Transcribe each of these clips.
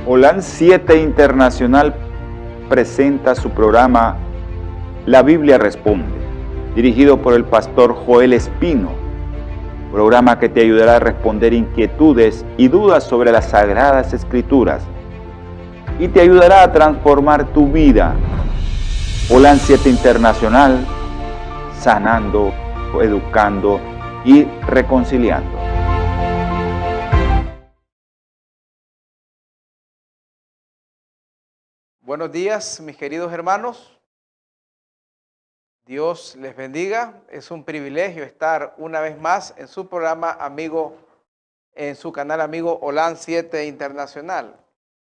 Holan 7 Internacional presenta su programa La Biblia Responde, dirigido por el pastor Joel Espino, programa que te ayudará a responder inquietudes y dudas sobre las Sagradas Escrituras y te ayudará a transformar tu vida. Holan 7 Internacional, sanando, educando y reconciliando. Buenos días, mis queridos hermanos. Dios les bendiga. Es un privilegio estar una vez más en su programa amigo, en su canal amigo Holan 7 Internacional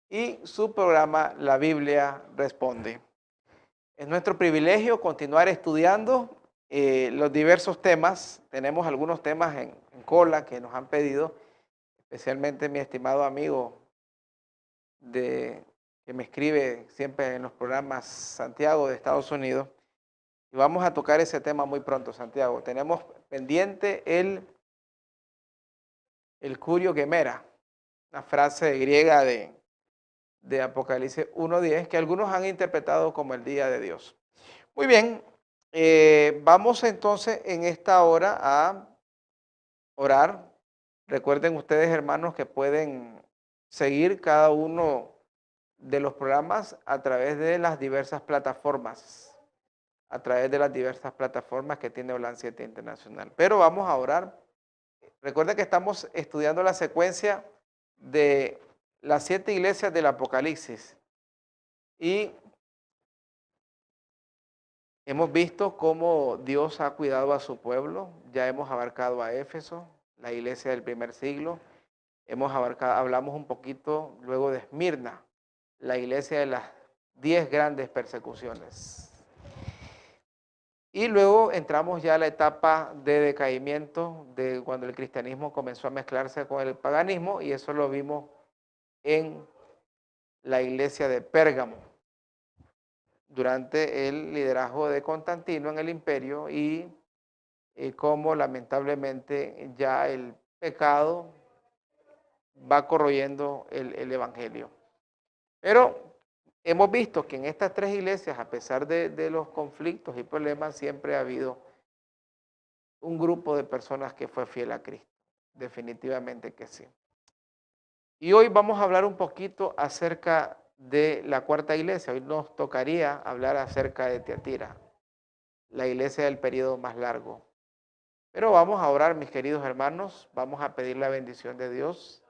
y su programa La Biblia Responde. Es nuestro privilegio continuar estudiando los diversos temas. Tenemos algunos temas en cola que nos han pedido, especialmente mi estimado amigo que me escribe siempre en los programas, Santiago de Estados Unidos. Y vamos a tocar ese tema muy pronto, Santiago. Tenemos pendiente el curio gemera, una frase griega de Apocalipsis 1:10 que algunos han interpretado como el día de Dios. Muy bien, vamos entonces en esta hora a orar. Recuerden ustedes, hermanos, que pueden seguir cada uno de los programas a través de las diversas plataformas, que tiene Holan 7 Internacional. Pero vamos a orar. Recuerden que estamos estudiando la secuencia de las 7 iglesias del Apocalipsis y hemos visto cómo Dios ha cuidado a su pueblo. Ya hemos abarcado a Éfeso, la iglesia del primer siglo. Hablamos un poquito luego de Esmirna, la iglesia de las 10 grandes persecuciones. Y luego entramos ya a la etapa de decaimiento de cuando el cristianismo comenzó a mezclarse con el paganismo, y eso lo vimos en la iglesia de Pérgamo durante el liderazgo de Constantino en el imperio y cómo lamentablemente ya el pecado va corroyendo el evangelio. Pero hemos visto que en estas 3 iglesias, a pesar de los conflictos y problemas, siempre ha habido un grupo de personas que fue fiel a Cristo. Definitivamente que sí. Y hoy vamos a hablar un poquito acerca de la 4ª iglesia. Hoy nos tocaría hablar acerca de Tiatira, la iglesia del periodo más largo. Pero vamos a orar, mis queridos hermanos. Vamos a pedir la bendición de Dios.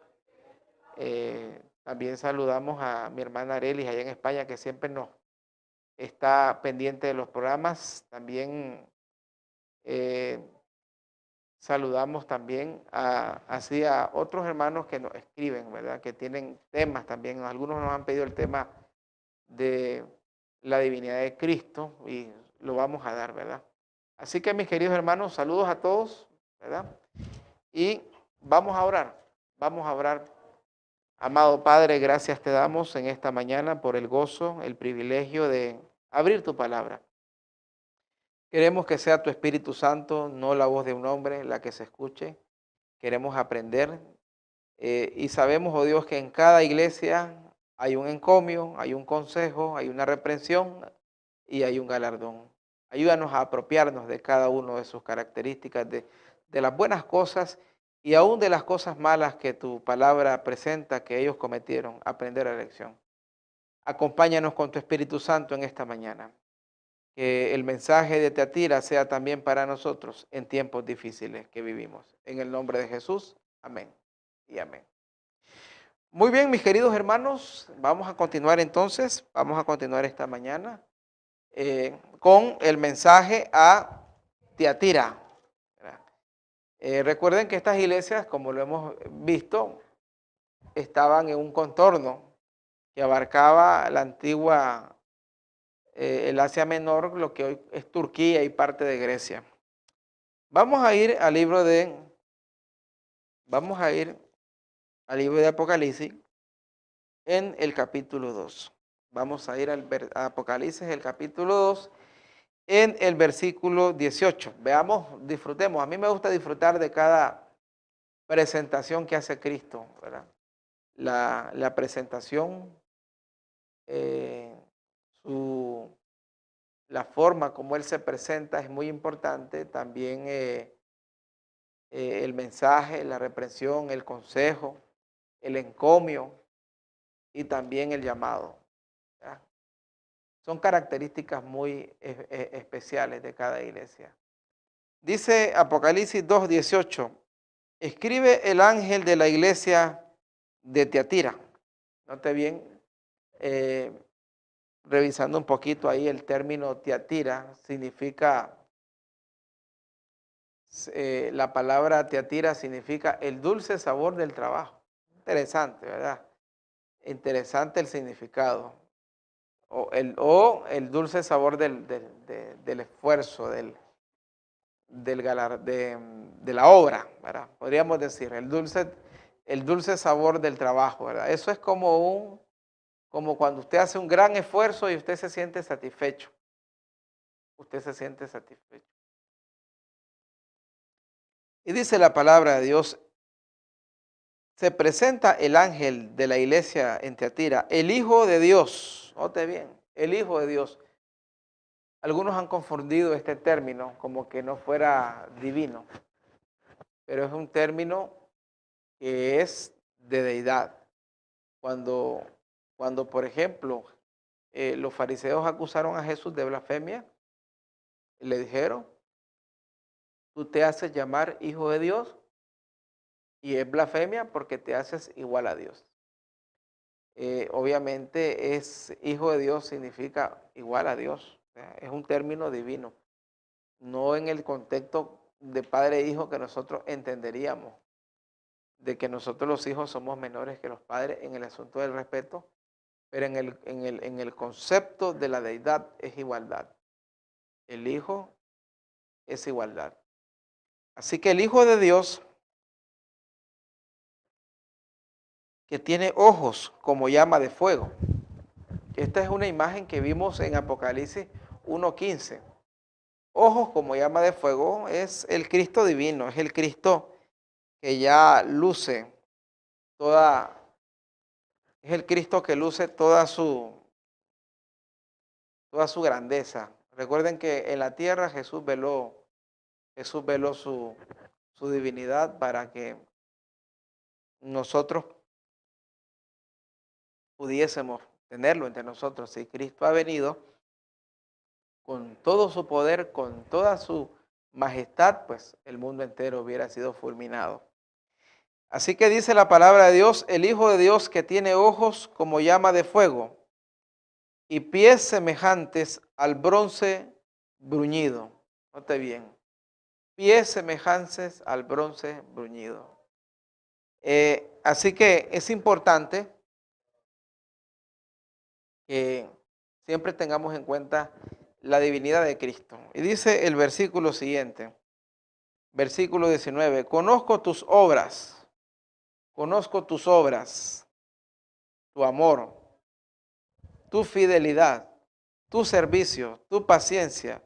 También saludamos a mi hermana Arelis allá en España, que siempre nos está pendiente de los programas. También saludamos también a otros hermanos que nos escriben, ¿verdad? Que tienen temas también. Algunos nos han pedido el tema de la divinidad de Cristo y lo vamos a dar, ¿verdad? Así que, mis queridos hermanos, saludos a todos, ¿verdad? Y vamos a orar, vamos a orar. Amado Padre, gracias te damos en esta mañana por el gozo, el privilegio de abrir tu palabra. Queremos que sea tu Espíritu Santo, no la voz de un hombre, la que se escuche. Queremos aprender y sabemos, oh Dios, que en cada iglesia hay un encomio, hay un consejo, hay una reprensión y hay un galardón. Ayúdanos a apropiarnos de cada uno de sus características, de las buenas cosas y aún de las cosas malas que tu palabra presenta que ellos cometieron, aprender la lección. Acompáñanos con tu Espíritu Santo en esta mañana. Que el mensaje de Tiatira sea también para nosotros en tiempos difíciles que vivimos. En el nombre de Jesús, amén y amén. Muy bien, mis queridos hermanos, vamos a continuar entonces, vamos a continuar esta mañana con el mensaje a Tiatira. Recuerden que estas iglesias, como lo hemos visto, estaban en un contorno que abarcaba la antigua el Asia Menor, lo que hoy es Turquía y parte de Grecia. Vamos a ir al libro de Apocalipsis en el capítulo 2. Vamos a ir a Apocalipsis, el capítulo 2, en el versículo 18. Veamos, disfrutemos. A mí me gusta disfrutar de cada presentación que hace Cristo, ¿verdad? la presentación, la forma como él se presenta es muy importante. También el mensaje, la reprensión, el consejo, el encomio y también el llamado. ¿Ya? Son características muy especiales de cada iglesia. Dice Apocalipsis 2:18, escribe el ángel de la iglesia de Tiatira. Note bien, revisando un poquito ahí el término Tiatira, significa, la palabra Tiatira significa el dulce sabor del trabajo. Interesante, ¿verdad? Interesante el significado. O el dulce sabor del esfuerzo, de la obra, ¿verdad? Podríamos decir, el dulce sabor del trabajo, ¿verdad? Eso es como cuando usted hace un gran esfuerzo y usted se siente satisfecho. Usted se siente satisfecho. Y dice la palabra de Dios, se presenta el ángel de la iglesia en Tiatira, el Hijo de Dios. Note bien, el Hijo de Dios. Algunos han confundido este término como que no fuera divino, pero es un término que es de deidad. Cuando por ejemplo, los fariseos acusaron a Jesús de blasfemia, le dijeron, tú te haces llamar hijo de Dios y es blasfemia porque te haces igual a Dios. Obviamente hijo de Dios significa igual a Dios, o sea, es un término divino, no en el contexto de padre e hijo que nosotros entenderíamos, de que nosotros los hijos somos menores que los padres en el asunto del respeto, pero en el concepto de la deidad es igualdad. El hijo es igualdad. Así que el Hijo de Dios, que tiene ojos como llama de fuego. Esta es una imagen que vimos en Apocalipsis 1:15. Ojos como llama de fuego es el Cristo divino, es el Cristo que ya luce es el Cristo que luce toda su grandeza. Recuerden que en la tierra Jesús veló su divinidad para que nosotros pudiésemos tenerlo entre nosotros. Si Cristo ha venido con todo su poder, con toda su majestad, pues el mundo entero hubiera sido fulminado. Así que dice la palabra de Dios, el Hijo de Dios que tiene ojos como llama de fuego y pies semejantes al bronce bruñido. Note bien, pies semejantes al bronce bruñido. Así que es importante que siempre tengamos en cuenta la divinidad de Cristo. Y dice el versículo siguiente, versículo 19, conozco tus obras, tu amor, tu fidelidad, tu servicio, tu paciencia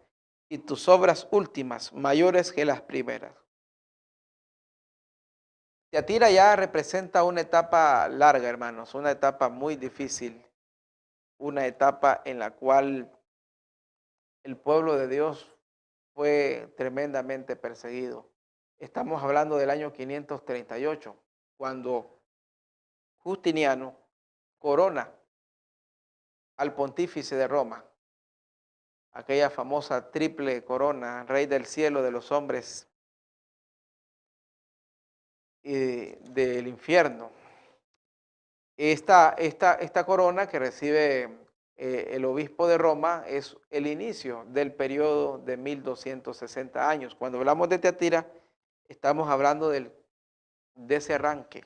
y tus obras últimas mayores que las primeras. Tiatira ya representa una etapa larga, hermanos, una etapa muy difícil, una etapa en la cual el pueblo de Dios fue tremendamente perseguido. Estamos hablando del año 538, cuando Justiniano corona al pontífice de Roma, aquella famosa triple corona, rey del cielo, de los hombres y del infierno. Esta corona que recibe el obispo de Roma es el inicio del periodo de 1260 años. Cuando hablamos de Tiatira, estamos hablando de ese arranque.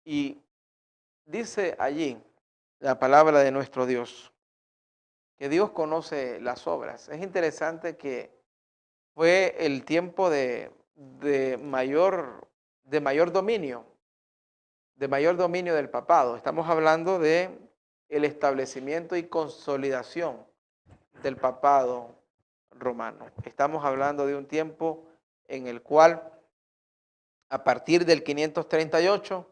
Y dice allí la palabra de nuestro Dios, que Dios conoce las obras. Es interesante que fue el tiempo de mayor dominio del papado. Estamos hablando de el establecimiento y consolidación del papado romano. Estamos hablando de un tiempo en el cual A partir del 538,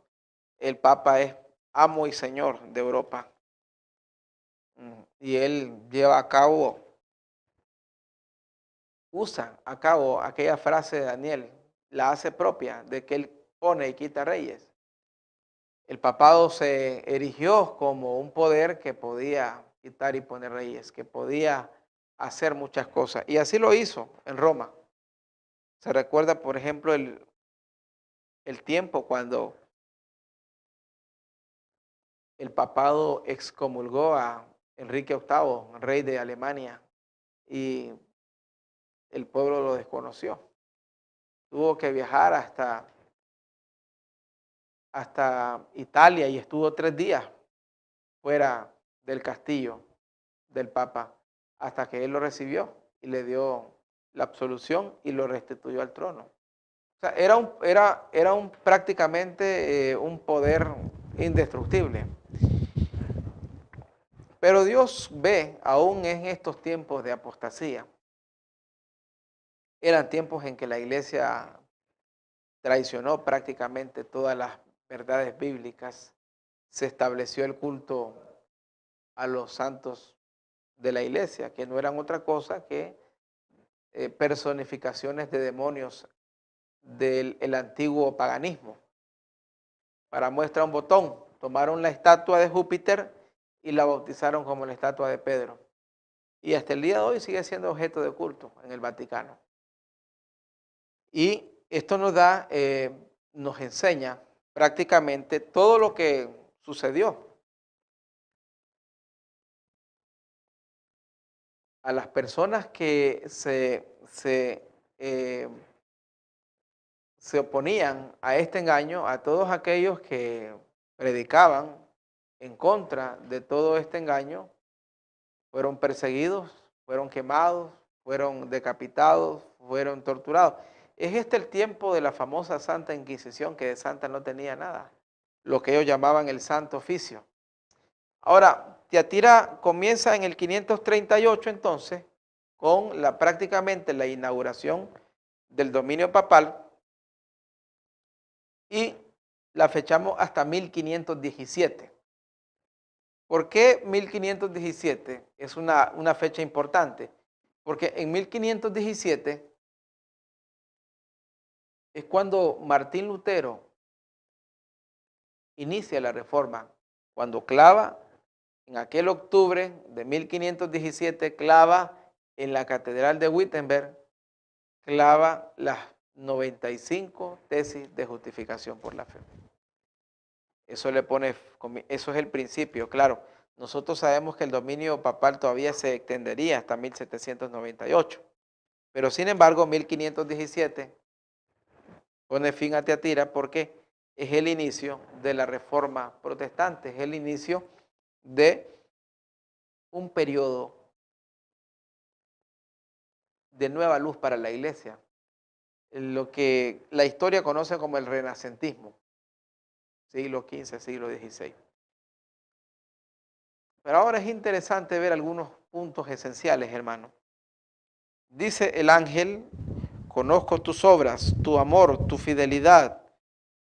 el Papa es amo y señor de Europa. Y él usa a cabo aquella frase de Daniel, la hace propia, de que él pone y quita reyes. El papado se erigió como un poder que podía quitar y poner reyes, que podía hacer muchas cosas. Y así lo hizo en Roma. Se recuerda, por ejemplo, el tiempo cuando el papado excomulgó a Enrique VIII, rey de Alemania, y el pueblo lo desconoció. Tuvo que viajar hasta Italia y estuvo 3 días fuera del castillo del Papa hasta que él lo recibió y le dio la absolución y lo restituyó al trono. O sea, era prácticamente un poder indestructible. Pero Dios ve, aún en estos tiempos de apostasía, eran tiempos en que la iglesia traicionó prácticamente todas las verdades bíblicas, se estableció el culto a los santos de la iglesia, que no eran otra cosa que personificaciones de demonios del antiguo paganismo. Para muestra un botón, tomaron la estatua de Júpiter y la bautizaron como la estatua de Pedro. Y hasta el día de hoy sigue siendo objeto de culto en el Vaticano. Y esto nos enseña prácticamente todo lo que sucedió. A las personas que se oponían a este engaño, a todos aquellos que predicaban en contra de todo este engaño, fueron perseguidos, fueron quemados, fueron decapitados, fueron torturados. Es este el tiempo de la famosa Santa Inquisición, que de santa no tenía nada, lo que ellos llamaban el Santo Oficio. Ahora, Tiatira comienza en el 538 entonces, con prácticamente la inauguración del dominio papal, y la fechamos hasta 1517. ¿Por qué 1517? Es una fecha importante, porque en 1517 es cuando Martín Lutero inicia la reforma, cuando clava en aquel octubre de 1517, clava en la Catedral de Wittenberg, clava las 95 tesis de justificación por la fe. Eso es el principio, claro. Nosotros sabemos que el dominio papal todavía se extendería hasta 1798, pero sin embargo 1517 pone fin a Tiatira porque es el inicio de la reforma protestante, es el inicio de un periodo de nueva luz para la iglesia, lo que la historia conoce como el renacentismo, siglo XV, siglo XVI. Pero ahora es interesante ver algunos puntos esenciales, hermano. Dice el ángel: conozco tus obras, tu amor, tu fidelidad,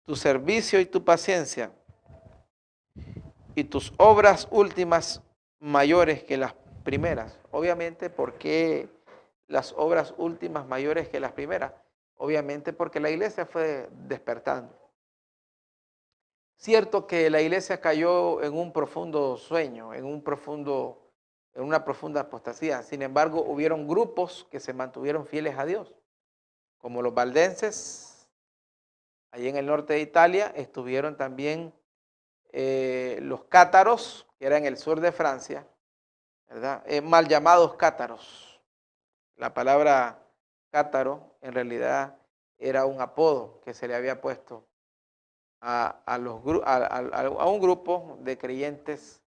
tu servicio y tu paciencia, y tus obras últimas mayores que las primeras. Obviamente, ¿por qué las obras últimas mayores que las primeras? Obviamente porque la iglesia fue despertando. Cierto que la iglesia cayó en un profundo sueño, en una profunda apostasía. Sin embargo, hubieron grupos que se mantuvieron fieles a Dios, como los valdenses. Allí en el norte de Italia estuvieron también los cátaros, que eran en el sur de Francia, ¿verdad? Mal llamados cátaros. La palabra cátaro en realidad era un apodo que se le había puesto a un grupo de creyentes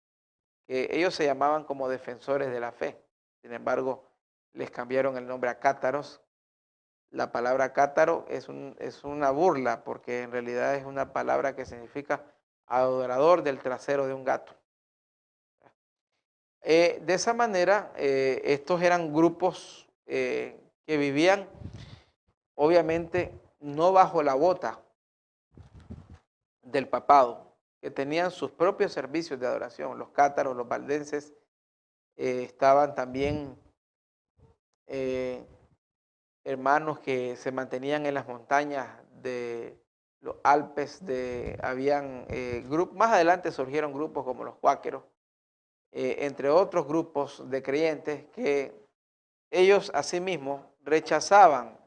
que ellos se llamaban como defensores de la fe. Sin embargo, les cambiaron el nombre a cátaros. La palabra cátaro es una burla porque en realidad es una palabra que significa adorador del trasero de un gato. De esa manera, estos eran grupos que vivían, obviamente, no bajo la bota del papado, que tenían sus propios servicios de adoración. Los cátaros, los valdenses, estaban también eh, hermanos que se mantenían en las montañas de los Alpes, habían grupos, más adelante surgieron grupos como los cuáqueros, entre otros grupos de creyentes que ellos asimismo rechazaban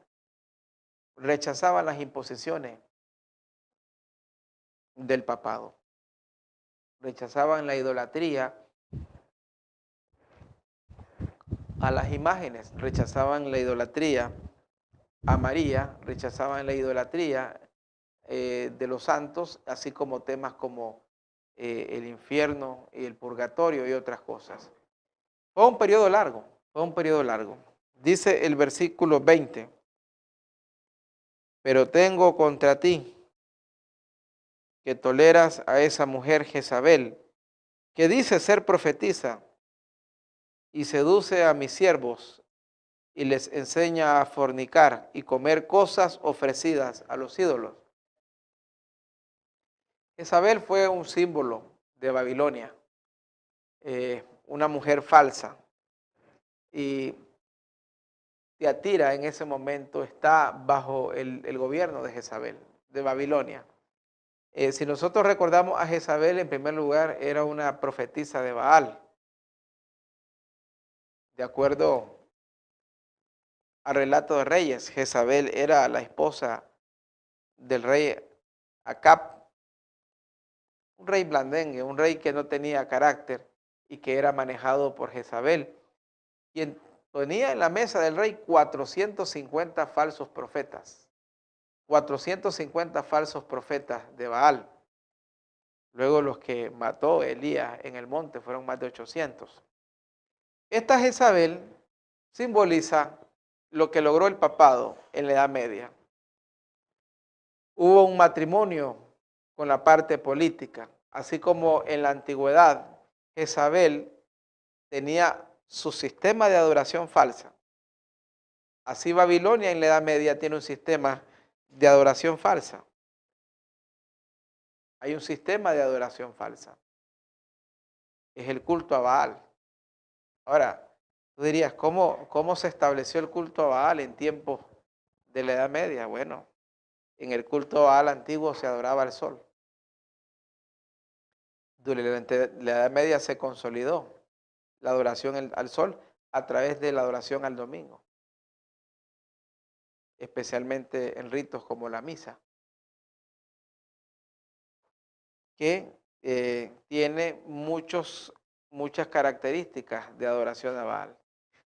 las imposiciones del papado, rechazaban la idolatría a las imágenes, rechazaban la idolatría a María, rechazaban la idolatría de los santos, así como temas como el infierno y el purgatorio y otras cosas. Fue un periodo largo, fue un periodo largo. Dice el versículo 20, pero tengo contra ti que toleras a esa mujer Jezabel, que dice ser profetisa y seduce a mis siervos y les enseña a fornicar y comer cosas ofrecidas a los ídolos. Jezabel fue un símbolo de Babilonia, una mujer falsa. Y Tiatira en ese momento está bajo el gobierno de Jezabel, de Babilonia. Si nosotros recordamos a Jezabel, en primer lugar, era una profetisa de Baal. De acuerdo al relato de Reyes, Jezabel era la esposa del rey Acab, un rey blandengue, un rey que no tenía carácter y que era manejado por Jezabel, quien tenía en la mesa del rey 450 falsos profetas, 450 falsos profetas de Baal. Luego los que mató Elías en el monte fueron más de 800. Esta Jezabel simboliza lo que logró el papado en la Edad Media. Hubo un matrimonio con la parte política, así como en la antigüedad Jezabel tenía su sistema de adoración falsa. Así Babilonia en la Edad Media tiene un sistema de adoración falsa. Hay un sistema de adoración falsa. Es el culto a Baal. Ahora, tú dirías, ¿cómo se estableció el culto a Baal en tiempos de la Edad Media? Bueno, en el culto a Baal antiguo se adoraba al sol. Durante la Edad Media se consolidó la adoración al sol a través de la adoración al domingo, especialmente en ritos como la misa, que tiene muchas características de adoración a Baal.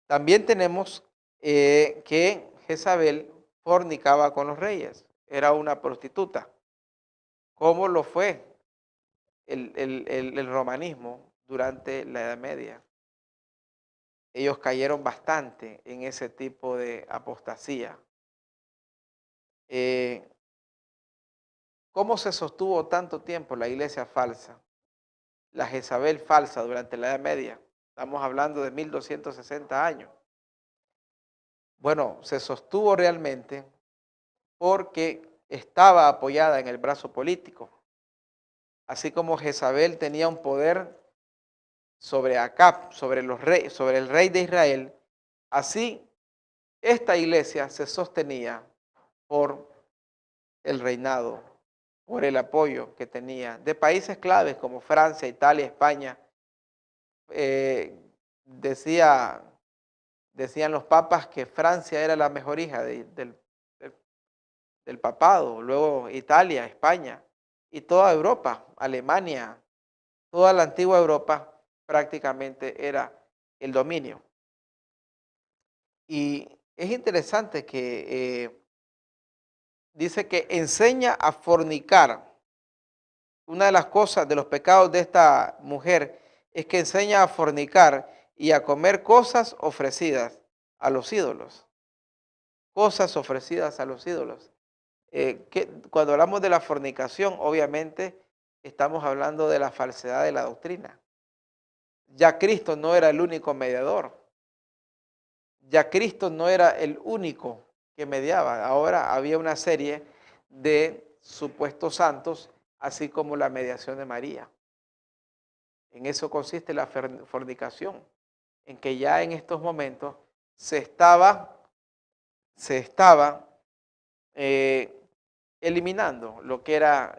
También tenemos que Jezabel fornicaba con los reyes, era una prostituta, como lo fue el romanismo durante la Edad Media. Ellos cayeron bastante en ese tipo de apostasía. ¿Cómo se sostuvo tanto tiempo la iglesia falsa, la Jezabel falsa durante la Edad Media? Estamos hablando de 1260 años. Bueno, se sostuvo realmente porque estaba apoyada en el brazo político. Así como Jezabel tenía un poder sobre Acab, sobre el rey de Israel, así esta iglesia se sostenía por el reinado, por el apoyo que tenía de países claves como Francia, Italia, España. Decían los papas que Francia era la mejor hija del papado, luego Italia, España y toda Europa, Alemania, toda la antigua Europa prácticamente era el dominio. Y es interesante que dice que enseña a fornicar. Una de las cosas, de los pecados de esta mujer, es que enseña a fornicar y a comer cosas ofrecidas a los ídolos. Cosas ofrecidas a los ídolos. Cuando hablamos de la fornicación, obviamente estamos hablando de la falsedad de la doctrina. Ya Cristo no era el único mediador. Ya Cristo no era el único que mediaba. Ahora había una serie de supuestos santos así como la mediación de María. En eso consiste la fornicación, en que ya en estos momentos se estaba eliminando lo que era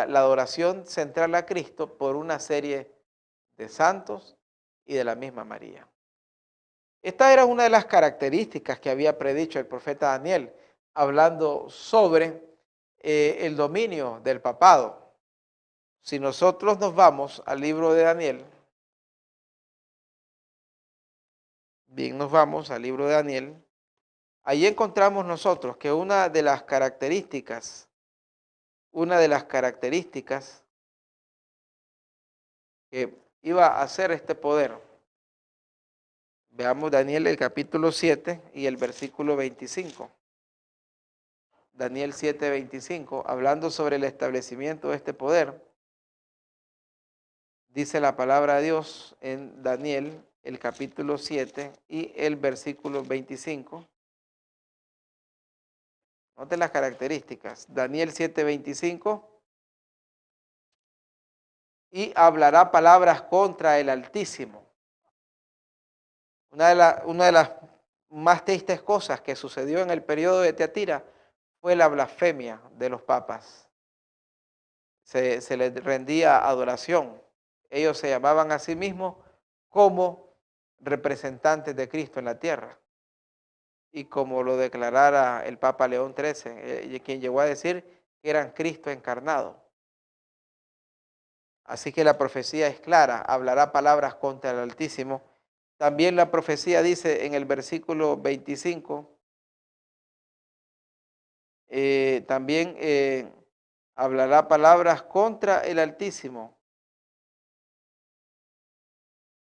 la adoración central a Cristo por una serie de santos y de la misma María. Esta era una de las características que había predicho el profeta Daniel, hablando sobre el dominio del papado. Si nosotros nos vamos al libro de Daniel, nos vamos al libro de Daniel, ahí encontramos nosotros que una de las características que iba a ser este poder, veamos Daniel el capítulo 7 y el versículo 25. Daniel 7, 25, hablando sobre el establecimiento de este poder, dice la palabra de Dios en Daniel el capítulo 7 y el versículo 25. Noten las características. Daniel 7, 25. Y hablará palabras contra el Altísimo. Una de las más tristes cosas que sucedió en el periodo de Teatira fue la blasfemia de los papas. Se les rendía adoración. Ellos se llamaban a sí mismos como representantes de Cristo en la tierra. Y como lo declarara el Papa León XIII, quien llegó a decir que eran Cristo encarnado. Así que la profecía es clara, hablará palabras contra el Altísimo. También la profecía dice en el versículo 25, hablará palabras contra el Altísimo.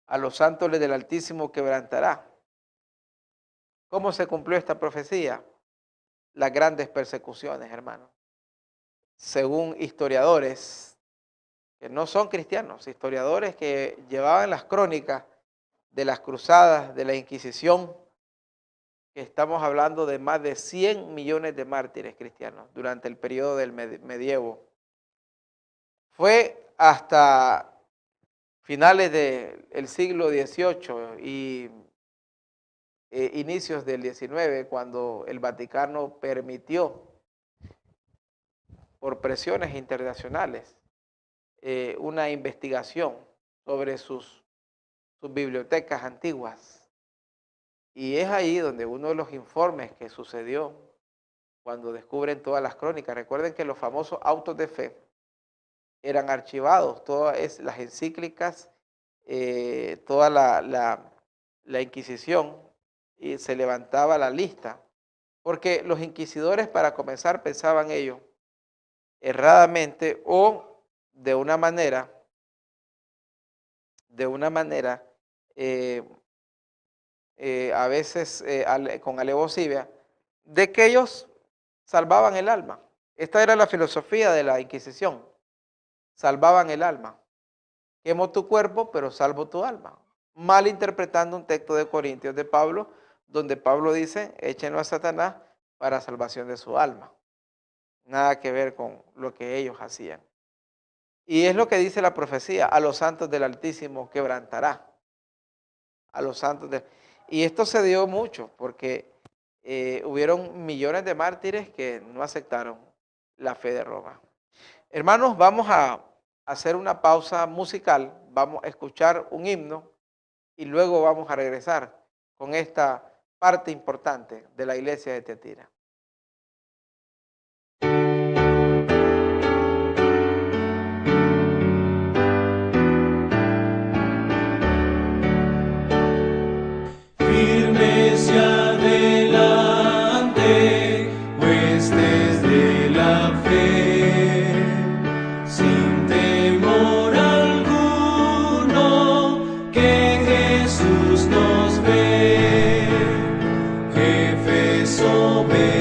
A los santos del Altísimo quebrantará. ¿Cómo se cumplió esta profecía? Las grandes persecuciones, hermanos. Según historiadores, que no son cristianos, historiadores que llevaban las crónicas de las cruzadas, de la Inquisición, que estamos hablando de más de 100 millones de mártires cristianos durante el periodo del medievo. Fue hasta finales del siglo XVIII y inicios del XIX, cuando el Vaticano permitió, por presiones internacionales, una investigación sobre sus bibliotecas antiguas. Y es ahí donde uno de los informes que sucedió cuando descubren todas las crónicas, recuerden que los famosos autos de fe eran archivados, todas las encíclicas, toda la Inquisición, y se levantaba la lista, porque los inquisidores, para comenzar, pensaban ellos erradamente o de una manera a veces con alevosía, de que ellos salvaban el alma. Esta era la filosofía de la Inquisición. Salvaban el alma. Quemo tu cuerpo, pero salvo tu alma. Mal interpretando un texto de Corintios de Pablo, donde Pablo dice, échenlo a Satanás para salvación de su alma. Nada que ver con lo que ellos hacían. Y es lo que dice la profecía, a los santos del Altísimo quebrantará. A los santos Y esto se dio mucho, porque hubieron millones de mártires que no aceptaron la fe de Roma. Hermanos, vamos a hacer una pausa musical, vamos a escuchar un himno y luego vamos a regresar con esta parte importante de la iglesia de Teatira. Firmes y adelante, huestes de la fe, sin temor alguno, que Jesús nos ve, jefes soberbios.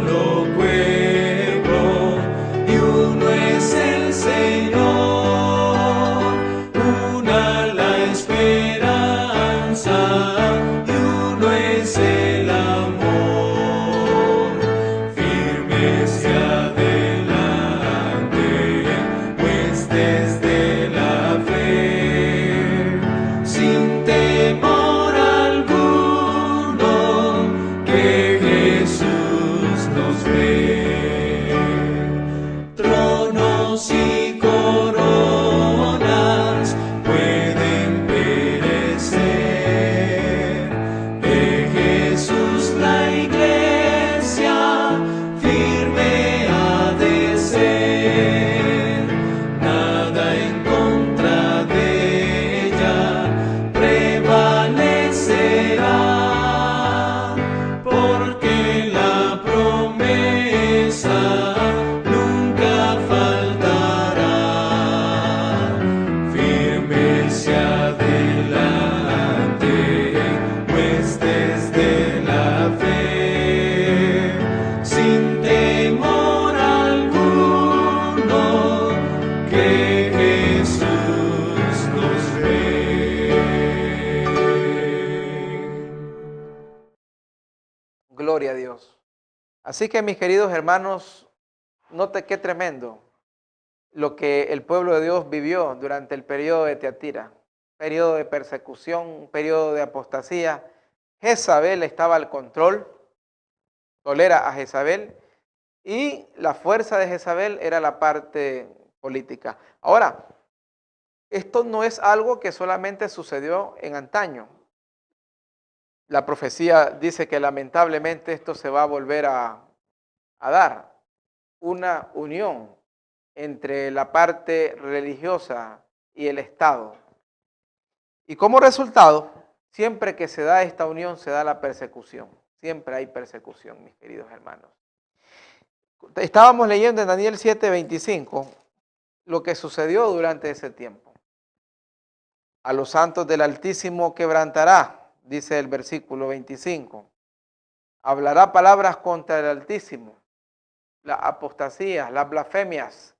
solo pueblo y uno es el Señor, una la esperanza y uno es el amor. Firme hacia adelante, pues desde la fe, sin temor alguno, que Jesús nos ve. Tronos y coronas pueden perecer, de Jesús la iglesia firme ha de ser, nada en contra de ella prevalecerá, porque la promesa nunca faltará. Firme hacia adelante, pues desde la fe, sin temor alguno, que Jesús nos ve. Gloria a Dios. Así que, mis queridos hermanos, note qué tremendo lo que el pueblo de Dios vivió durante el periodo de Tiatira, periodo de persecución, un periodo de apostasía. Jezabel estaba al control, tolera a Jezabel, y la fuerza de Jezabel era la parte política. Ahora, esto no es algo que solamente sucedió en antaño. La profecía dice que lamentablemente esto se va a volver a dar, una unión entre la parte religiosa y el Estado. Y como resultado, siempre que se da esta unión, se da la persecución. Siempre hay persecución, mis queridos hermanos. Estábamos leyendo en Daniel 7:25 lo que sucedió durante ese tiempo. A los santos del Altísimo quebrantará, dice el versículo 25. Hablará palabras contra el Altísimo, las apostasías, las blasfemias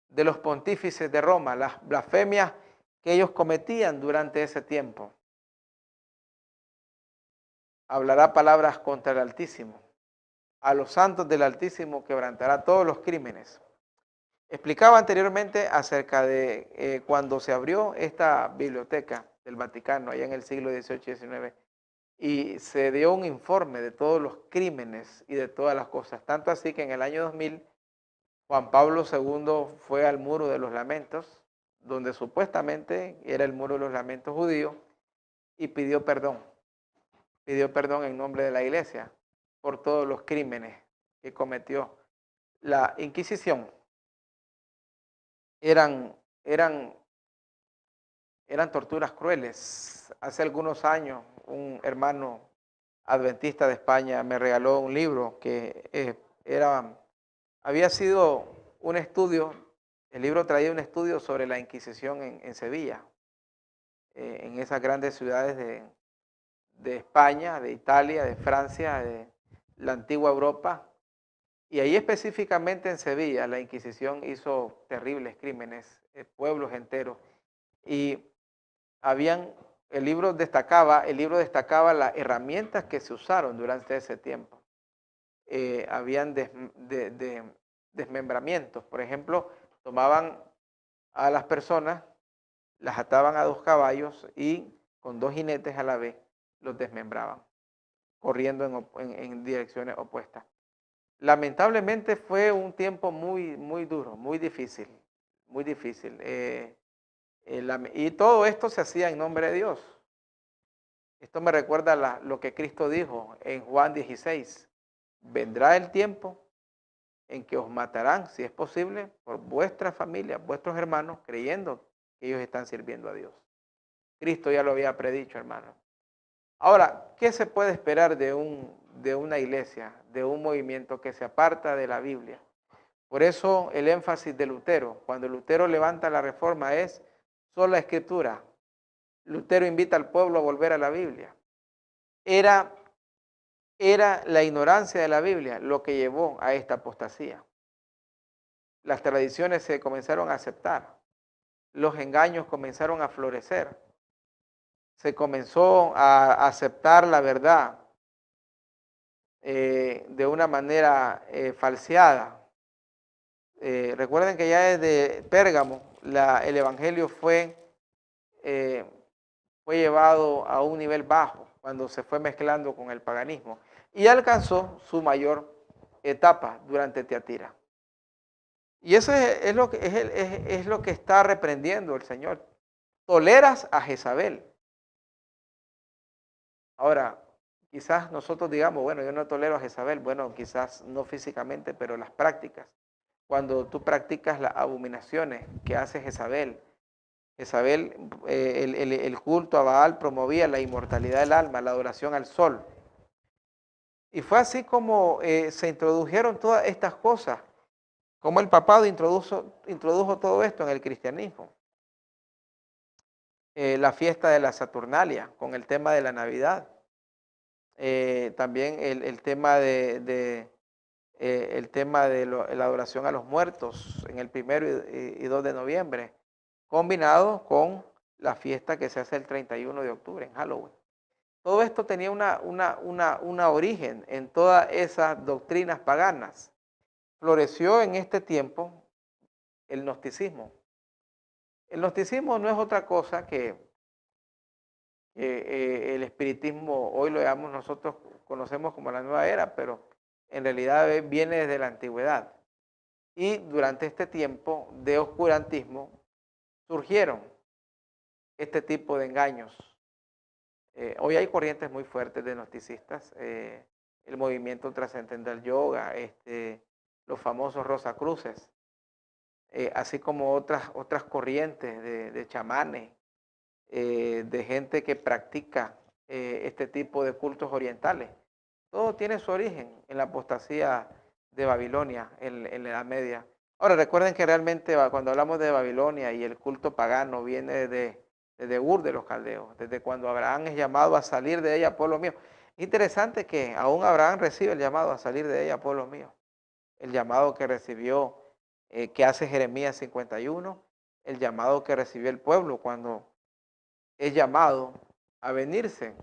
de los pontífices de Roma, las blasfemias que ellos cometían durante ese tiempo. Hablará palabras contra el Altísimo. A los santos del Altísimo quebrantará todos los crímenes. Explicaba anteriormente acerca de cuando se abrió esta biblioteca del Vaticano, allá en el siglo XVIII y XIX, y se dio un informe de todos los crímenes y de todas las cosas. Tanto así que en el año 2000, Juan Pablo II fue al Muro de los Lamentos, donde supuestamente era el Muro de los Lamentos judío, y pidió perdón. Pidió perdón en nombre de la Iglesia por todos los crímenes que cometió. La Inquisición eran torturas crueles. Hace algunos años un hermano adventista de España me regaló un libro que había sido un estudio. El libro traía un estudio sobre la Inquisición en Sevilla, en esas grandes ciudades de España, de Italia, de Francia, de la antigua Europa. Y ahí específicamente en Sevilla la Inquisición hizo terribles crímenes, pueblos enteros. Y el libro destacaba las herramientas que se usaron durante ese tiempo. Habían desmembramientos. Por ejemplo, tomaban a las personas, las ataban a 2 caballos y con 2 jinetes a la vez los desmembraban, corriendo en direcciones opuestas. Lamentablemente fue un tiempo muy, muy duro, muy difícil, muy difícil. Y todo esto se hacía en nombre de Dios. Esto me recuerda lo que Cristo dijo en Juan 16. Vendrá el tiempo en que os matarán, si es posible, por vuestra familia, vuestros hermanos, creyendo que ellos están sirviendo a Dios. Cristo ya lo había predicho, hermano. Ahora, ¿qué se puede esperar de una iglesia, de un movimiento que se aparta de la Biblia? Por eso el énfasis de Lutero, cuando Lutero levanta la reforma, es sola escritura. Lutero invita al pueblo a volver a la Biblia. Era era la ignorancia de la Biblia lo que llevó a esta apostasía. Las tradiciones se comenzaron a aceptar, los engaños comenzaron a florecer, se comenzó a aceptar la verdad de una manera falseada. Recuerden que ya desde Pérgamo el evangelio fue llevado a un nivel bajo cuando se fue mezclando con el paganismo y alcanzó su mayor etapa durante Tiatira. Y eso es lo que, es lo que está reprendiendo el Señor. Toleras a Jezabel. Ahora, quizás nosotros digamos, bueno, yo no tolero a Jezabel. Bueno, quizás no físicamente, pero las prácticas. Cuando tú practicas las abominaciones que hace Jezabel, el culto a Baal promovía la inmortalidad del alma, la adoración al sol. Y fue así como se introdujeron todas estas cosas, como el papado introdujo todo esto en el cristianismo. La fiesta de la Saturnalia, con el tema de la Navidad. También el tema de la adoración a los muertos en el 1 y 2 de noviembre, combinado con la fiesta que se hace el 31 de octubre, en Halloween. Todo esto tenía una origen en todas esas doctrinas paganas. Floreció en este tiempo el gnosticismo. El gnosticismo no es otra cosa que el espiritismo, hoy lo llamamos nosotros, conocemos como la nueva era, pero en realidad viene desde la antigüedad. Y durante este tiempo de oscurantismo surgieron este tipo de engaños. Hoy hay corrientes muy fuertes de gnosticistas, el movimiento trascendental yoga, los famosos Rosacruces, así como otras corrientes de chamanes, de gente que practica este tipo de cultos orientales. Todo tiene su origen en la apostasía de Babilonia en la Edad Media. Ahora recuerden que realmente cuando hablamos de Babilonia y el culto pagano viene desde Ur de los caldeos, desde cuando Abraham es llamado a salir de ella, pueblo mío. Interesante que aún Abraham recibe el llamado a salir de ella, pueblo mío. El llamado que recibió, que hace Jeremías 51, el llamado que recibió el pueblo cuando es llamado a venirse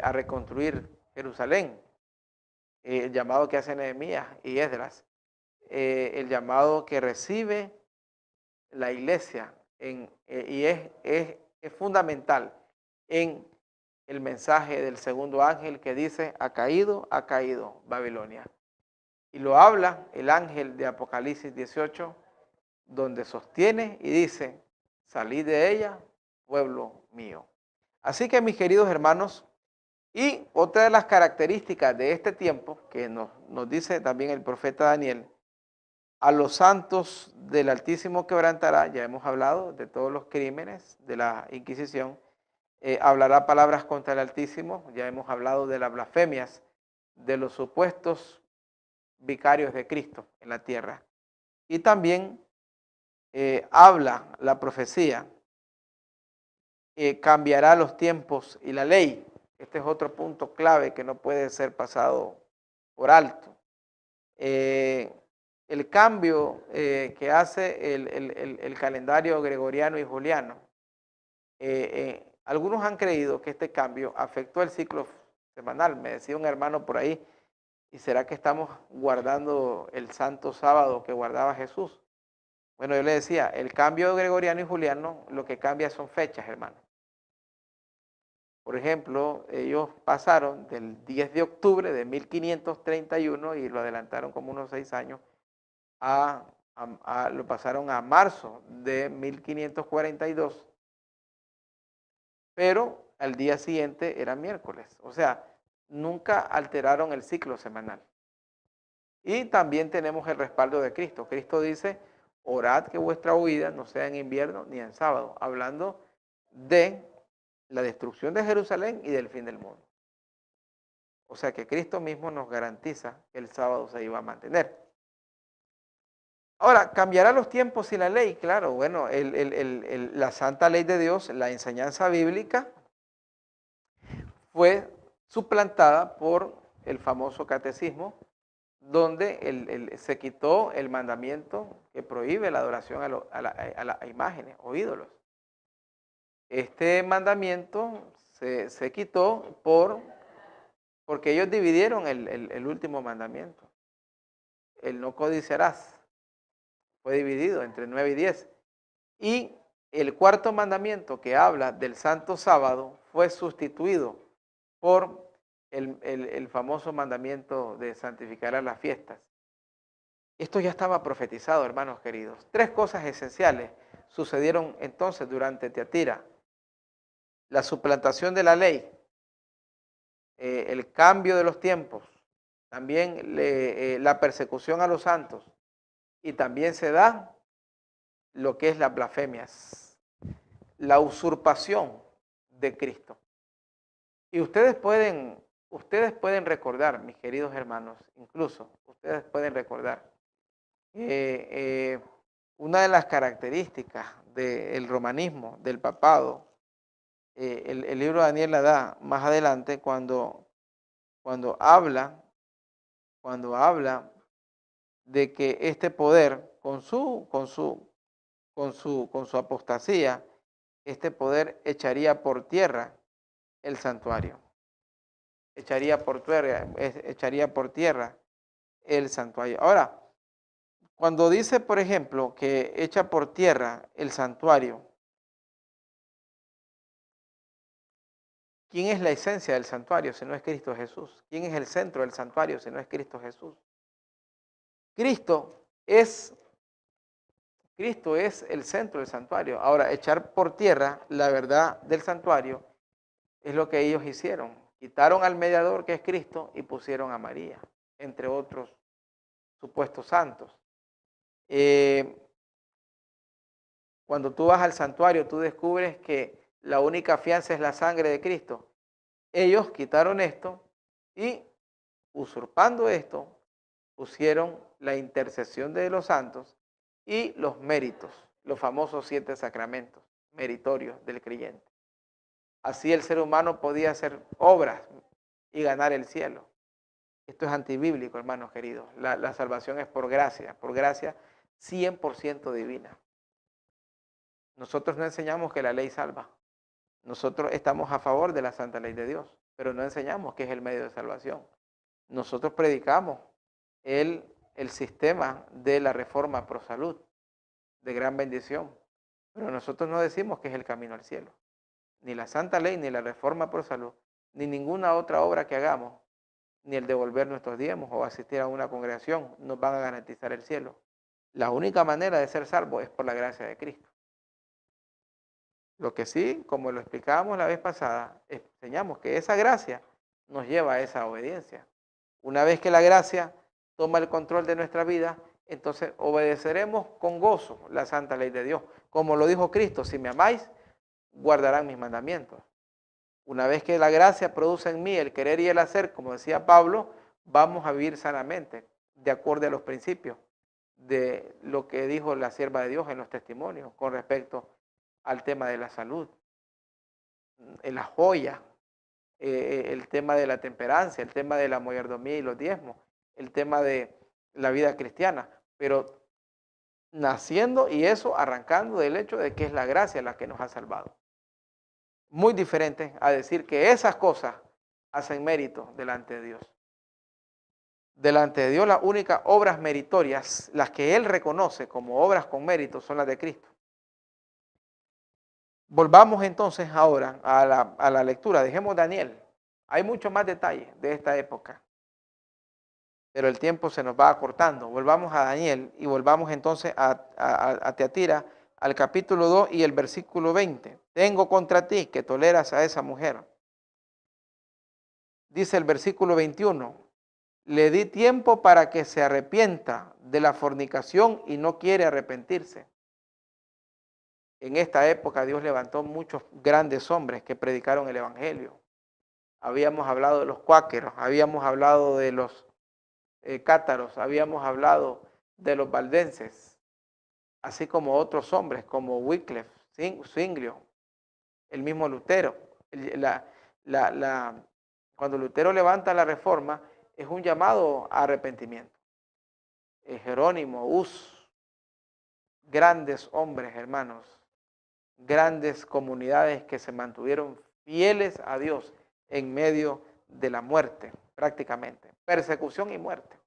a reconstruir Jerusalén, el llamado que hace Nehemías y Esdras, el llamado que recibe la iglesia y es fundamental en el mensaje del segundo ángel que dice, ha caído Babilonia. Y lo habla el ángel de Apocalipsis 18, donde sostiene y dice, salid de ella, pueblo mío. Así que mis queridos hermanos, y otra de las características de este tiempo, que nos dice también el profeta Daniel, a los santos del Altísimo quebrantará, ya hemos hablado de todos los crímenes de la Inquisición, hablará palabras contra el Altísimo, ya hemos hablado de las blasfemias, de los supuestos vicarios de Cristo en la tierra. Y también habla la profecía, cambiará los tiempos y la ley. Este es otro punto clave que no puede ser pasado por alto. El cambio que hace el calendario gregoriano y juliano, algunos han creído que este cambio afectó el ciclo semanal. Me decía un hermano por ahí, ¿y será que estamos guardando el santo sábado que guardaba Jesús? Bueno, yo le decía, el cambio gregoriano y juliano lo que cambia son fechas, hermano. Por ejemplo, ellos pasaron del 10 de octubre de 1531 y lo adelantaron como unos 6 años, lo pasaron a marzo de 1542, pero al día siguiente era miércoles. O sea, nunca alteraron el ciclo semanal. Y también tenemos el respaldo de Cristo. Cristo dice, orad que vuestra huida no sea en invierno ni en sábado, hablando de la destrucción de Jerusalén y del fin del mundo. O sea que Cristo mismo nos garantiza que el sábado se iba a mantener. Ahora, ¿cambiará los tiempos y la ley? Claro, bueno, la santa ley de Dios, la enseñanza bíblica, fue suplantada por el famoso catecismo, donde se quitó el mandamiento que prohíbe la adoración a imágenes o ídolos. Este mandamiento se quitó porque ellos dividieron el último mandamiento. El no codiciarás fue dividido entre 9 y 10. Y el cuarto mandamiento, que habla del santo sábado, fue sustituido por el famoso mandamiento de santificar a las fiestas. Esto ya estaba profetizado, hermanos queridos. 3 cosas esenciales sucedieron entonces durante Tiatira: la suplantación de la ley, el cambio de los tiempos, también la persecución a los santos, y también se da lo que es las blasfemias, la usurpación de Cristo. Y ustedes pueden recordar, mis queridos hermanos, incluso ustedes pueden recordar que una de las características del romanismo, del papado, el libro de Daniel la da más adelante cuando habla de que este poder, con su apostasía, este poder echaría por tierra el santuario. Echaría por tierra el santuario. Ahora, cuando dice, por ejemplo, que echa por tierra el santuario, ¿quién es la esencia del santuario si no es Cristo Jesús? ¿Quién es el centro del santuario si no es Cristo Jesús? Cristo es el centro del santuario. Ahora, echar por tierra la verdad del santuario es lo que ellos hicieron. Quitaron al mediador, que es Cristo, y pusieron a María, entre otros supuestos santos. Cuando tú vas al santuario, tú descubres que la única fianza es la sangre de Cristo. Ellos quitaron esto y, usurpando esto, pusieron la intercesión de los santos y los méritos, los famosos 7 sacramentos meritorios del creyente. Así el ser humano podía hacer obras y ganar el cielo. Esto es antibíblico, hermanos queridos. La salvación es por gracia 100% divina. Nosotros no enseñamos que la ley salva. Nosotros estamos a favor de la santa ley de Dios, pero no enseñamos que es el medio de salvación. Nosotros predicamos el sistema de la reforma pro salud, de gran bendición, pero nosotros no decimos que es el camino al cielo. Ni la santa ley, ni la reforma pro salud, ni ninguna otra obra que hagamos, ni el devolver nuestros diezmos o asistir a una congregación nos van a garantizar el cielo. La única manera de ser salvo es por la gracia de Cristo. Lo que sí, como lo explicábamos la vez pasada, enseñamos que esa gracia nos lleva a esa obediencia. Una vez que la gracia toma el control de nuestra vida, entonces obedeceremos con gozo la santa ley de Dios. Como lo dijo Cristo: si me amáis, guardarán mis mandamientos. Una vez que la gracia produce en mí el querer y el hacer, como decía Pablo, vamos a vivir sanamente, de acuerdo a los principios de lo que dijo la sierva de Dios en los testimonios con respecto al tema de la salud, en la joya, el tema de la temperancia, el tema de la mayordomía y los diezmos, el tema de la vida cristiana, pero naciendo y eso arrancando del hecho de que es la gracia la que nos ha salvado. Muy diferente a decir que esas cosas hacen mérito delante de Dios. Delante de Dios las únicas obras meritorias, las que Él reconoce como obras con mérito, son las de Cristo. Volvamos entonces ahora a la lectura. Dejemos Daniel. Hay mucho más detalle de esta época, pero el tiempo se nos va acortando. Volvamos a Daniel y volvamos entonces a Tiatira, al capítulo 2 y el versículo 20. Tengo contra ti que toleras a esa mujer. Dice el versículo 21, le di tiempo para que se arrepienta de la fornicación y no quiere arrepentirse. En esta época Dios levantó muchos grandes hombres que predicaron el evangelio. Habíamos hablado de los cuáqueros, habíamos hablado de los cátaros, habíamos hablado de los valdenses, así como otros hombres como Wycliffe, Zwinglio, el mismo Lutero, Cuando Lutero levanta la reforma, es un llamado a arrepentimiento. Jerónimo, Hus, grandes hombres, hermanos, grandes comunidades que se mantuvieron fieles a Dios en medio de la muerte, prácticamente, persecución y muerte.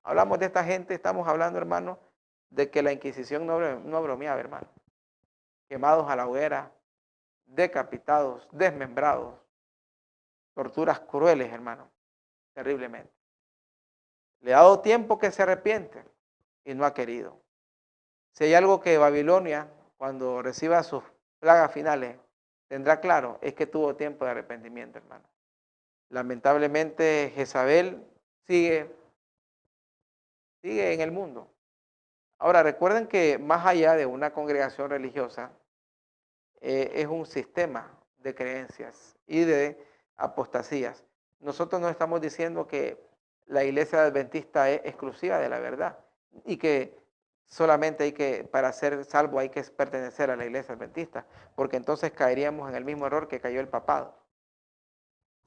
Hablamos de esta gente, estamos hablando, hermanos, de que la Inquisición no bromeaba, hermano. Quemados a la hoguera, decapitados, desmembrados, torturas crueles, hermano, terriblemente. Le ha dado tiempo que se arrepiente y no ha querido. Si hay algo que Babilonia, cuando reciba sus plagas finales, tendrá claro, es que tuvo tiempo de arrepentimiento, hermano. Lamentablemente Jezabel sigue en el mundo. Ahora, recuerden que más allá de una congregación religiosa, es un sistema de creencias y de apostasías. Nosotros no estamos diciendo que la iglesia adventista es exclusiva de la verdad y que solamente para ser salvo hay que pertenecer a la iglesia adventista, porque entonces caeríamos en el mismo error que cayó el papado.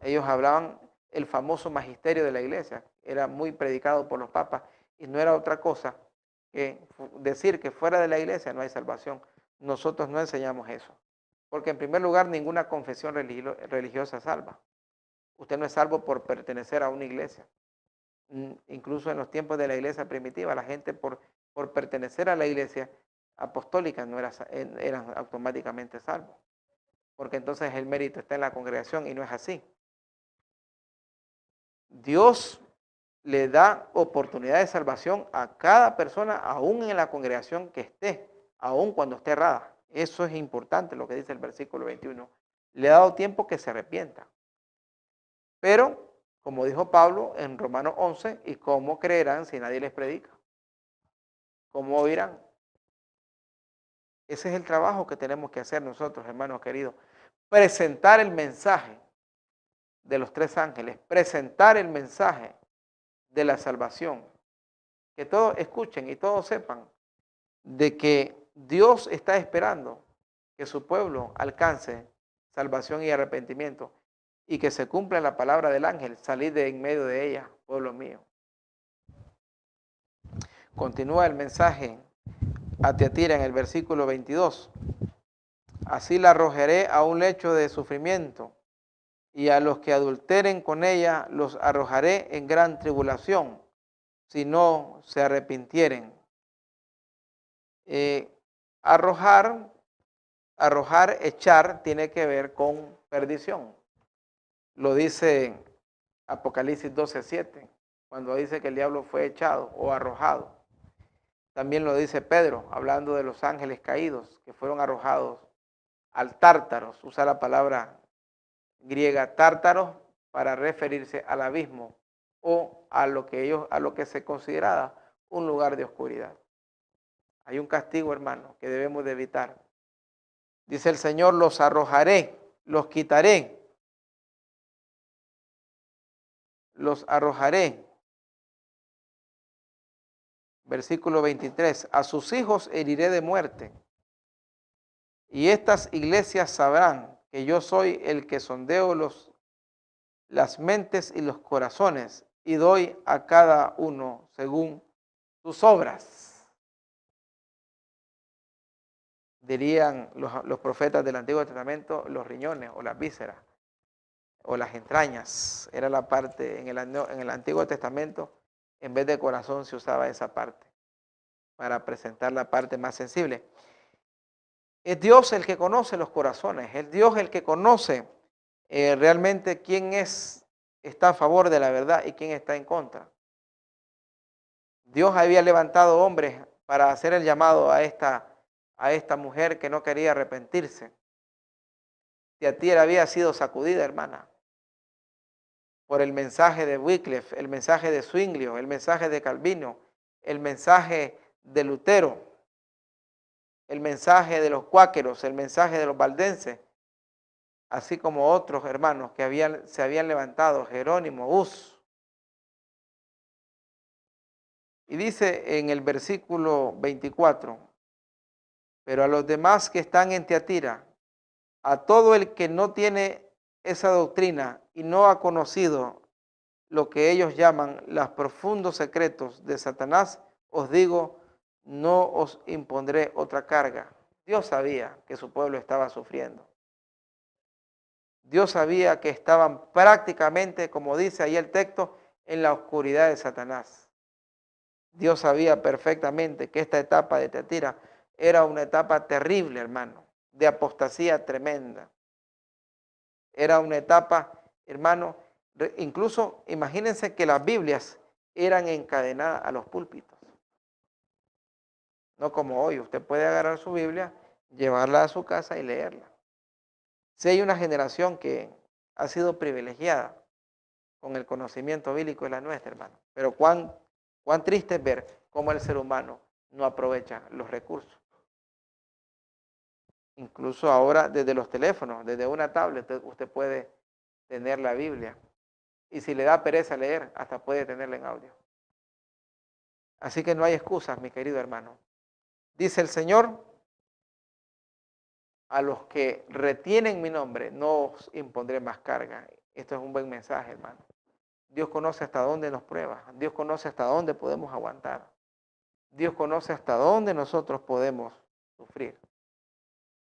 Ellos hablaban el famoso magisterio de la iglesia, era muy predicado por los papas y no era otra cosa que decir que fuera de la iglesia no hay salvación. Nosotros no enseñamos eso, porque en primer lugar ninguna confesión religiosa salva. Usted no es salvo por pertenecer a una iglesia. Incluso en los tiempos de la iglesia primitiva, la gente por pertenecer a la iglesia apostólica no eran automáticamente salvos, porque entonces el mérito está en la congregación y no es así. Dios le da oportunidad de salvación a cada persona, aún en la congregación que esté, aún cuando esté errada. Eso es importante lo que dice el versículo 21. Le ha dado tiempo que se arrepienta. Pero, como dijo Pablo en Romanos 11, ¿y cómo creerán si nadie les predica? ¿Cómo oirán? Ese es el trabajo que tenemos que hacer nosotros, hermanos queridos. Presentar el mensaje de los tres ángeles, presentar el mensaje de la salvación. Que todos escuchen y todos sepan de que Dios está esperando que su pueblo alcance salvación y arrepentimiento y que se cumpla la palabra del ángel, salid de en medio de ella, pueblo mío. Continúa el mensaje a Tiatira en el versículo 22. Así la arrojaré a un lecho de sufrimiento, y a los que adulteren con ella los arrojaré en gran tribulación, si no se arrepintieren. Arrojar, echar, tiene que ver con perdición. Lo dice Apocalipsis 12:7, cuando dice que el diablo fue echado o arrojado. También lo dice Pedro, hablando de los ángeles caídos, que fueron arrojados al Tártaro. Usa la palabra griega Tártaro para referirse al abismo o a lo que se consideraba un lugar de oscuridad. Hay un castigo, hermano, que debemos de evitar. Dice el Señor, los arrojaré, los quitaré, los arrojaré. Versículo 23, a sus hijos heriré de muerte, y estas iglesias sabrán que yo soy el que sondeo las mentes y los corazones, y doy a cada uno según sus obras. Dirían los profetas del Antiguo Testamento, los riñones o las vísceras o las entrañas. Era la parte, en el Antiguo Testamento, en vez de corazón se usaba esa parte para presentar la parte más sensible. Es Dios el que conoce los corazones, es Dios el que conoce realmente quién está a favor de la verdad y quién está en contra. Dios había levantado hombres para hacer el llamado a esta mujer que no quería arrepentirse. Tiatira había sido sacudida, hermana, por el mensaje de Wycliffe, el mensaje de Zwinglio, el mensaje de Calvino, el mensaje de Lutero, el mensaje de los cuáqueros, el mensaje de los valdenses, así como otros hermanos que se habían levantado, Jerónimo, Hus. Y dice en el versículo 24, pero a los demás que están en Tiatira, a todo el que no tiene esa doctrina y no ha conocido lo que ellos llaman los profundos secretos de Satanás, os digo, no os impondré otra carga. Dios sabía que su pueblo estaba sufriendo. Dios sabía que estaban prácticamente, como dice ahí el texto, en la oscuridad de Satanás. Dios sabía perfectamente que esta etapa de Tiatira era una etapa terrible, hermano, de apostasía tremenda. Era una etapa, hermano, incluso imagínense que las Biblias eran encadenadas a los púlpitos. No como hoy, usted puede agarrar su Biblia, llevarla a su casa y leerla. Si hay una generación que ha sido privilegiada con el conocimiento bíblico, es la nuestra, hermano. Pero cuán triste es ver cómo el ser humano no aprovecha los recursos. Incluso ahora desde los teléfonos, desde una tablet, usted puede tener la Biblia. Y si le da pereza leer, hasta puede tenerla en audio. Así que no hay excusas, mi querido hermano. Dice el Señor, a los que retienen mi nombre, no os impondré más carga. Esto es un buen mensaje, hermano. Dios conoce hasta dónde nos prueba. Dios conoce hasta dónde podemos aguantar. Dios conoce hasta dónde nosotros podemos sufrir.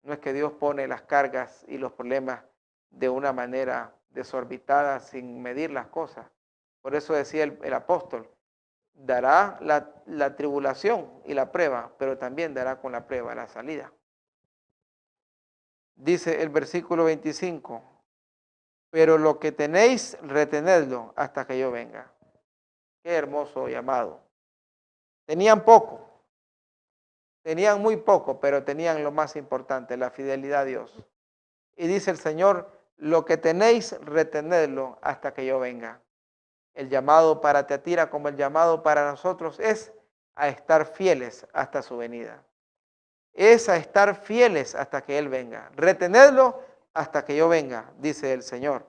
No es que Dios pone las cargas y los problemas de una manera desorbitada, sin medir las cosas. Por eso decía el apóstol, dará la tribulación y la prueba, pero también dará con la prueba la salida. Dice el versículo 25, pero lo que tenéis, retenedlo hasta que yo venga. Qué hermoso llamado. Tenían poco, tenían muy poco, pero tenían lo más importante, la fidelidad a Dios. Y dice el Señor, lo que tenéis, retenedlo hasta que yo venga. El llamado para Tiatira, como el llamado para nosotros, es a estar fieles hasta su venida. Es a estar fieles hasta que Él venga. Retenedlo hasta que yo venga, dice el Señor.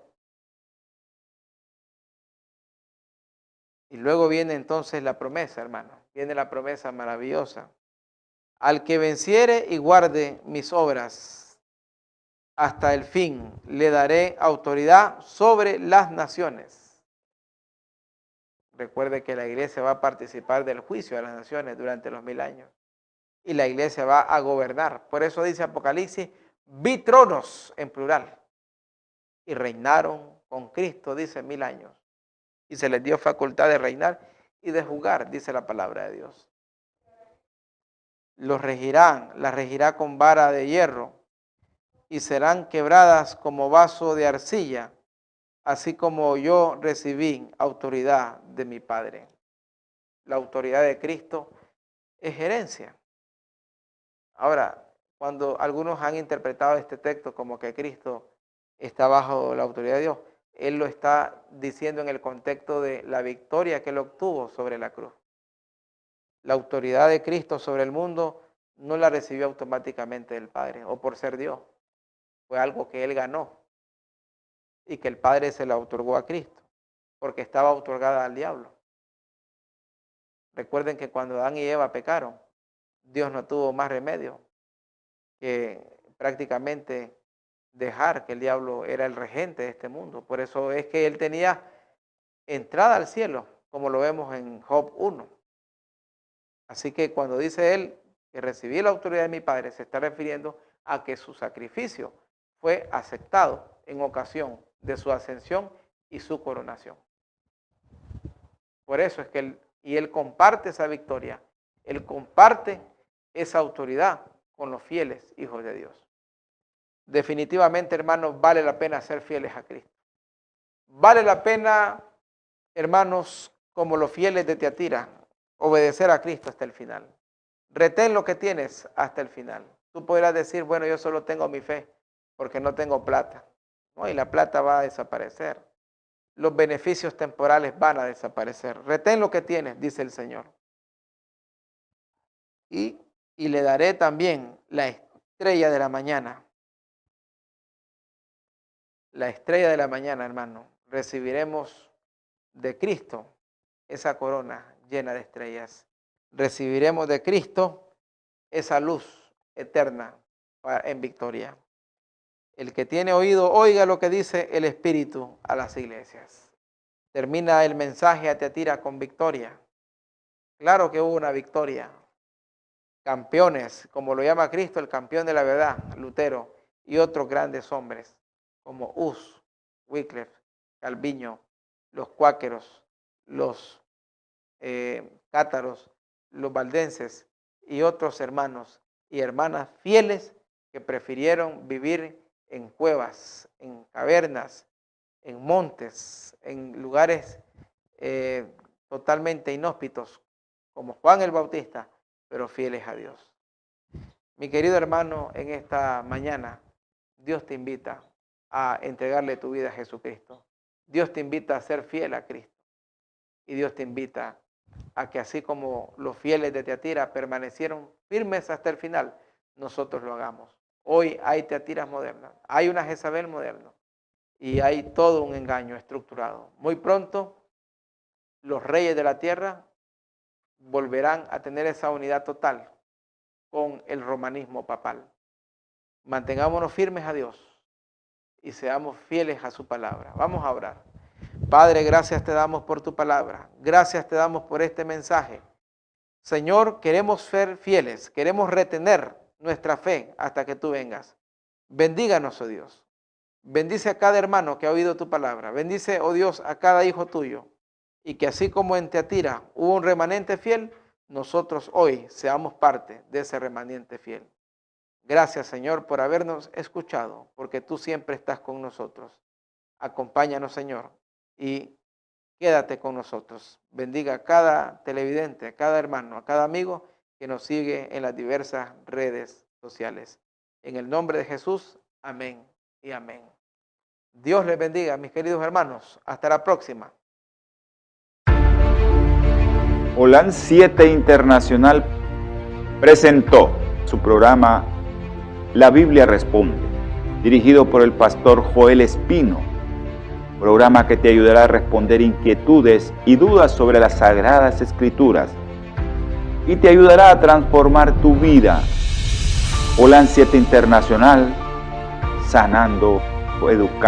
Y luego viene entonces la promesa, hermano. Viene la promesa maravillosa. Al que venciere y guarde mis obras hasta el fin, le daré autoridad sobre las naciones. Recuerde que la iglesia va a participar del juicio de las naciones durante los 1000 años. Y la iglesia va a gobernar. Por eso dice Apocalipsis, vi tronos en plural. Y reinaron con Cristo, dice, 1000 años. Y se les dio facultad de reinar y de juzgar, dice la palabra de Dios. Los regirán, las regirá con vara de hierro y serán quebradas como vaso de arcilla, así como yo recibí autoridad de mi Padre. La autoridad de Cristo es herencia. Ahora, cuando algunos han interpretado este texto como que Cristo está bajo la autoridad de Dios, Él lo está diciendo en el contexto de la victoria que Él obtuvo sobre la cruz. La autoridad de Cristo sobre el mundo no la recibió automáticamente del Padre o por ser Dios. Fue algo que Él ganó y que el Padre se la otorgó a Cristo porque estaba otorgada al diablo. Recuerden que cuando Adán y Eva pecaron, Dios no tuvo más remedio que prácticamente dejar que el diablo era el regente de este mundo. Por eso es que él tenía entrada al cielo, como lo vemos en Job 1. Así que cuando dice él que recibí la autoridad de mi Padre, se está refiriendo a que su sacrificio fue aceptado en ocasión de su ascensión y su coronación. Por eso es que él comparte esa victoria, él comparte esa autoridad con los fieles hijos de Dios. Definitivamente, hermanos, vale la pena ser fieles a Cristo. Vale la pena, hermanos, como los fieles de Tiatira, obedecer a Cristo hasta el final. Retén lo que tienes hasta el final. Tú podrás decir, bueno, yo solo tengo mi fe porque no tengo plata. No, y la plata va a desaparecer. Los beneficios temporales van a desaparecer. Retén lo que tienes, dice el Señor. Y le daré también la estrella de la mañana. La estrella de la mañana, hermano. Recibiremos de Cristo esa corona llena de estrellas. Recibiremos de Cristo esa luz eterna en victoria. El que tiene oído, oiga lo que dice el Espíritu a las iglesias. Termina el mensaje a Tiatira con victoria. Claro que hubo una victoria. Campeones, como lo llama Cristo, el campeón de la verdad, Lutero, y otros grandes hombres, como Hus, Wycliffe, Calviño, los cuáqueros, los cátaros, los valdenses y otros hermanos y hermanas fieles que prefirieron vivir en cuevas, en cavernas, en montes, en lugares totalmente inhóspitos, como Juan el Bautista, pero fieles a Dios. Mi querido hermano, en esta mañana, Dios te invita a entregarle tu vida a Jesucristo. Dios te invita a ser fiel a Cristo. Y Dios te invita a que así como los fieles de Tiatira permanecieron firmes hasta el final, nosotros lo hagamos. Hoy hay Tiatiras modernas, hay una Jezabel moderna y hay todo un engaño estructurado. Muy pronto los reyes de la tierra volverán a tener esa unidad total con el romanismo papal. Mantengámonos firmes a Dios y seamos fieles a su palabra. Vamos a orar. Padre, gracias te damos por tu palabra. Gracias te damos por este mensaje. Señor, queremos ser fieles, queremos retener nuestra fe hasta que tú vengas. Bendíganos, oh Dios. Bendice a cada hermano que ha oído tu palabra. Bendice, oh Dios, a cada hijo tuyo. Y que así como en Tiatira hubo un remanente fiel, nosotros hoy seamos parte de ese remanente fiel. Gracias, Señor, por habernos escuchado, porque tú siempre estás con nosotros. Acompáñanos, Señor, y quédate con nosotros. Bendiga a cada televidente, a cada hermano, a cada amigo que nos sigue en las diversas redes sociales. En el nombre de Jesús, amén y amén. Dios les bendiga, mis queridos hermanos. Hasta la próxima. Holan 7 Internacional presentó su programa La Biblia Responde, dirigido por el pastor Joel Espino, programa que te ayudará a responder inquietudes y dudas sobre las Sagradas Escrituras y te ayudará a transformar tu vida. Holan 7 Internacional, sanando, educando.